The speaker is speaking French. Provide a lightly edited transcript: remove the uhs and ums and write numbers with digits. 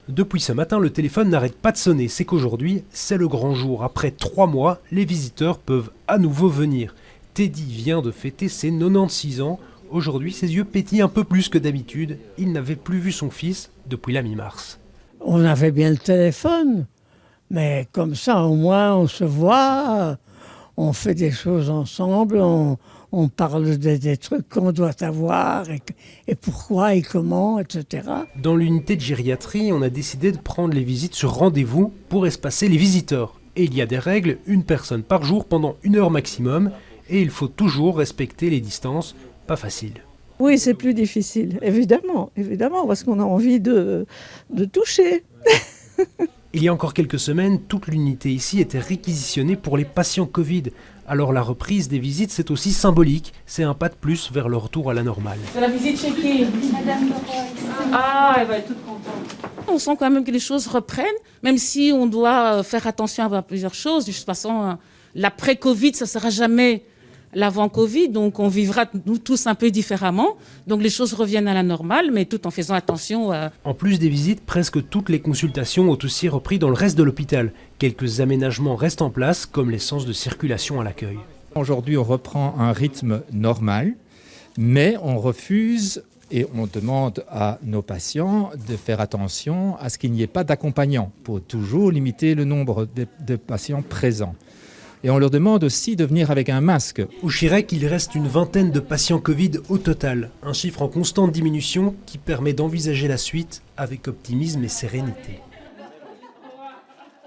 Depuis ce matin, le téléphone n'arrête pas de sonner. C'est qu'aujourd'hui, c'est le grand jour. Après 3 mois, les visiteurs peuvent à nouveau venir. Teddy vient de fêter ses 96 ans. Aujourd'hui, ses yeux pétillent un peu plus que d'habitude. Il n'avait plus vu son fils depuis la mi-mars. On avait bien le téléphone, mais comme ça, au moins, on se voit, on fait des choses ensemble, on parle des trucs qu'on doit avoir et pourquoi et comment, etc. Dans l'unité de gériatrie, on a décidé de prendre les visites sur rendez-vous pour espacer les visiteurs. Et il y a des règles, une personne par jour pendant 1 heure maximum, et il faut toujours respecter les distances, pas facile. Oui, c'est plus difficile, évidemment, parce qu'on a envie de toucher. Il y a encore quelques semaines, toute l'unité ici était réquisitionnée pour les patients Covid. Alors la reprise des visites, c'est aussi symbolique. C'est un pas de plus vers le retour à la normale. C'est la visite chez qui ? Madame Leroy. Ah, elle va être toute contente. On sent quand même que les choses reprennent, même si on doit faire attention à plusieurs choses. De toute façon, l'après-Covid, ça ne sera jamais l'avant-Covid, donc on vivra nous tous un peu différemment. Donc les choses reviennent à la normale, mais tout en faisant attention à... En plus des visites, presque toutes les consultations ont aussi repris dans le reste de l'hôpital. Quelques aménagements restent en place, comme les sens de circulation à l'accueil. Aujourd'hui, on reprend un rythme normal, mais on refuse et on demande à nos patients de faire attention à ce qu'il n'y ait pas d'accompagnant pour toujours limiter le nombre de patients présents. Et on leur demande aussi de venir avec un masque. Au Chirec, il reste une vingtaine de patients Covid au total. Un chiffre en constante diminution qui permet d'envisager la suite avec optimisme et sérénité.